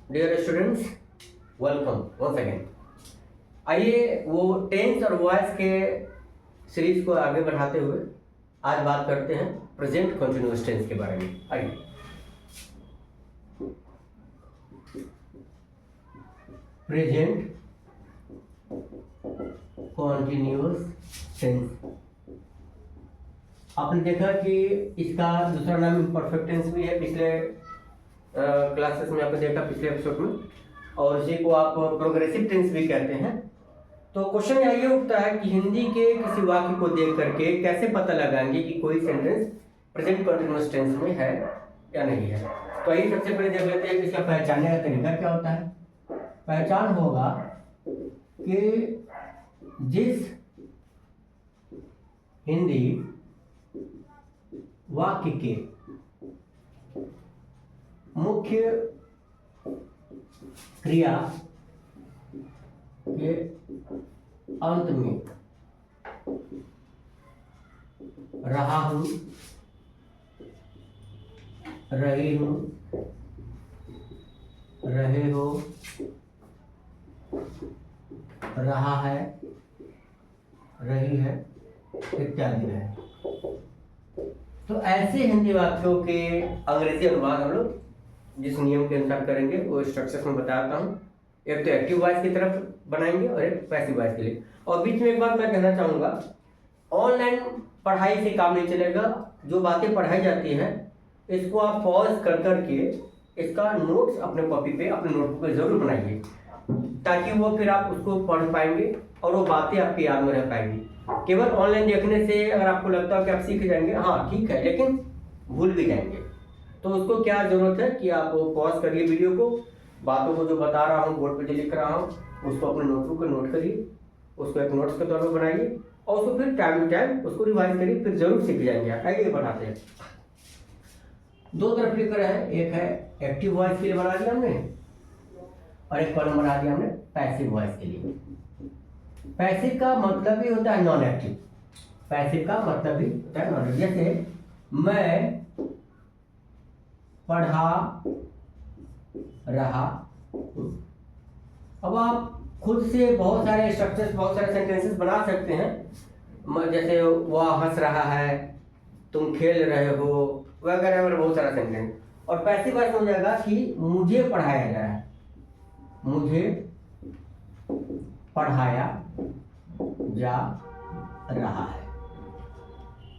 Dear students, welcome once again. आइए वो tense और वॉइस के सीरीज को आगे बढ़ाते हुए आज बात करते हैं प्रेजेंट कंटिन्यूअस टेंस के बारे में। आइए, प्रेजेंट कंटिन्यूअस टेंस। आपने देखा कि इसका दूसरा नाम इम्परफेक्ट टेंस भी है। पिछले क्लासेस में आपने देखा, पिछले एपिसोड में, और इसी को आप प्रोग्रेसिव टेंस भी कहते हैं। तो क्वेश्चन ये उठता है कि हिंदी के किसी वाक्य को देख करके कैसे पता लगाएंगे कि कोई सेंटेंस प्रेजेंट कंटिन्यूअस टेंस में है या नहीं है। तो आइए सबसे पहले देख लेते हैं कि इसका पहचानने का तरीका क्या होता है। पहचान होगा कि जिस हिंदी वाक्य के मुख्य क्रिया के अंत में रहा हूं, रही हूं, रहे हो, रहा है, रही है इत्यादि है। तो ऐसे हिंदी वाक्यों के अंग्रेजी अनुवाद हम लोग जिस नियम के अनुसार करेंगे वो स्ट्रक्चर्स में बताता हूँ। एक तो एक्टिव वॉइस की तरफ बनाएंगे और एक पैसिव वॉइस के लिए। और बीच में एक बात मैं कहना चाहूँगा, ऑनलाइन पढ़ाई से काम नहीं चलेगा। जो बातें पढ़ाई जाती हैं इसको आप पॉज कर करके इसका नोट्स अपने कॉपी पे, अपने नोटबुक पे जरूर बनाइए, ताकि वो फिर आप उसको पढ़ पाएंगे और वो बातें आपकी याद में रह पाएंगी। केवल ऑनलाइन देखने से अगर आपको लगता है कि आप सीख जाएंगे, हाँ ठीक है, लेकिन भूल भी जाएंगे। तो उसको क्या जरूरत है कि आप पॉज करिए वीडियो को, बातों को जो बता रहा हूँ, बोर्ड पे जो लिख रहा हूँ उसको अपने नोटबुक पे नोट करिए, उसको एक नोट्स के तौर पर बनाइए और उसको फिर टाइम टू टाइम उसको रिवाइज करिए, फिर जरूर सीख जाएंगे। आइए बढ़ाते हैं। दो तरफ लिख रहे हैं, एक है एक्टिव वॉइस के लिए बना दिया हमने और एक कॉलम बना दिया हमने पैसिव वॉइस के लिए। पैसिव का मतलब ही होता है नॉन एक्टिव। पैसिव का मतलब ही होता है नॉन एक्टिव। जैसे मैं पढ़ा रहा। अब आप खुद से बहुत सारे स्ट्रक्चर्स, बहुत सारे सेंटेंसेस बना सकते हैं। जैसे वह हंस रहा है, तुम खेल रहे हो, वगैरह वगैरह बहुत सारा सेंटेंस। और पैसिव वॉइस हो जाएगा कि मुझे पढ़ाया जा रहा है, मुझे पढ़ाया जा रहा है।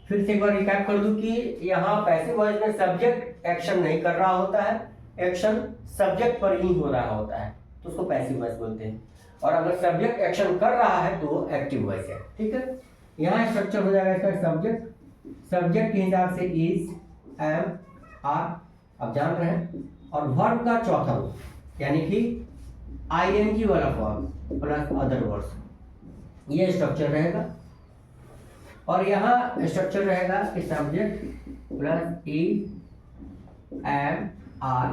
फिर से एक बार रिकैप कर दूं कि यहाँ पैसिव वॉइस में सब्जेक्ट एक्शन नहीं कर रहा होता है, एक्शन सब्जेक्ट पर ही हो रहा होता है, तो उसको पैसिव वॉइस बोलते हैं। और अगर सब्जेक्ट एक्शन कर रहा है तो वो एक्टिव वॉइस है। ठीक है, यहाँ स्ट्रक्चर हो जाएगा इसका सब्जेक्ट, सब्जेक्ट के हिसाब से इज, एम, आर, आप जान रहे हैं, और वर्ब का चौथा रूप यानी कि आईएनजी वाला फॉर्म प्लस अदर वर्ड्स, ये स्ट्रक्चर रहेगा। और यहाँ स्ट्रक्चर रहेगा कि subject plus is, am, are.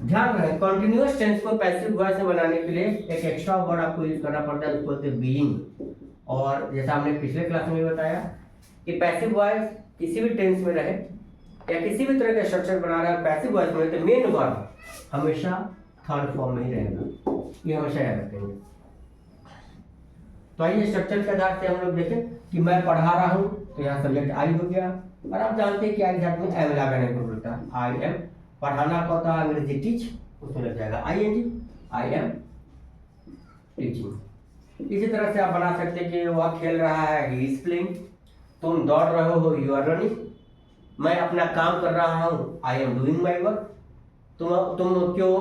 ध्यान रहे, कंटिन्यूअस टेंस को पैसिव वॉइस में बनाने के लिए एक एक्स्ट्रा वर्ड आपको यूज करना पड़ता है, उसको बोलते हैं बीइंग। और जैसा हमने पिछले क्लास में बताया कि पैसिव वॉइस किसी भी टेंस में रहे या किसी भी तरह का स्ट्रक्चर बना रहा है पैसिव वॉइस में, तो मेन वर्ब हमेशा थर्ड फॉर्म में ही रहेगा, ये हमेशा याद रखेंगे। तो आइए स्ट्रक्चर के आधार से हम लोग देखें कि मैं पढ़ा रहा हूँ, तो यहाँ सब्जेक्ट आई हो गया। और आप जानते हैं कि आई के साथ में एम लगाने को बोलता है, आई एम। पढ़ाना को होता है अंग्रेजी टीच, उसमें लग जाएगा I N G, I am teaching. इसी तरह से आप बना सकते हैं कि वह खेल रहा है, ही इज प्लेइंग। तुम दौड़ रहे हो, यू आर रनिंग। मैं अपना काम कर रहा हूँ, I am doing my work. तुम क्यों,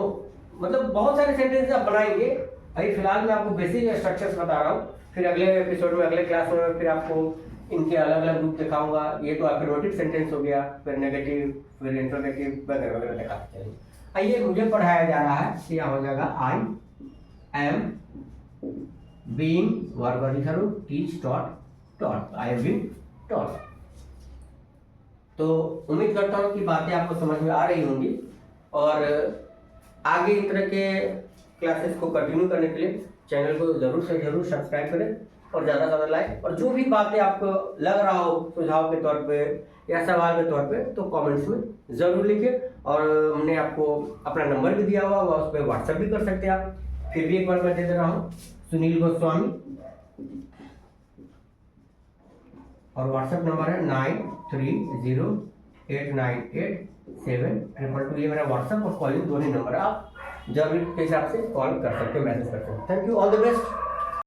मतलब बहुत सारे सेंटेंस आप बनाएंगे। अभी फिलहाल मैं आपको बेसिक स्ट्रक्चर्स बता रहा हूँ, फिर अगले एपिसोड में, अगले क्लास में फिर आपको इनके अलग अलग रूप दिखाऊंगा। ये तो अफर्मेटिव सेंटेंस हो गया, फिर नेगेटिव, फिर इंटरोगेटिव वगैरह वगैरह दिखाते चलिए। आइए, मुझे पढ़ाया जा रहा है, तो यहाँ हो जाएगा आई एम बीइंग, वर्ब लिखा लो, teach, taught, I am being taught. तो उम्मीद करता हूँ कि बातें आपको समझ में आ रही होंगी और आगे इस तरह के क्लासेस को कंटिन्यू करने के लिए चैनल को जरूर से जरूर सब्सक्राइब करें और ज़्यादा से ज़्यादा लाइक। और जो भी बातें आपको लग रहा हो सुझाव के तौर पे या सवाल के तौर पे, तो कमेंट्स में ज़रूर लिखिए। और हमने आपको अपना नंबर भी दिया हुआ, उस पर व्हाट्सएप भी कर सकते हैं आप। फिर भी एक बार मैं दे दे रहा हूँ, सुनील गोस्वामी, और व्हाट्सएप नंबर है 9308987222। ये मेरा व्हाट्सएप और कॉलिंग दोनों नंबर आप जरूर के हिसाब से कॉल कर सकते हो, मैसेज कर सकते हो। Thank you, all the best.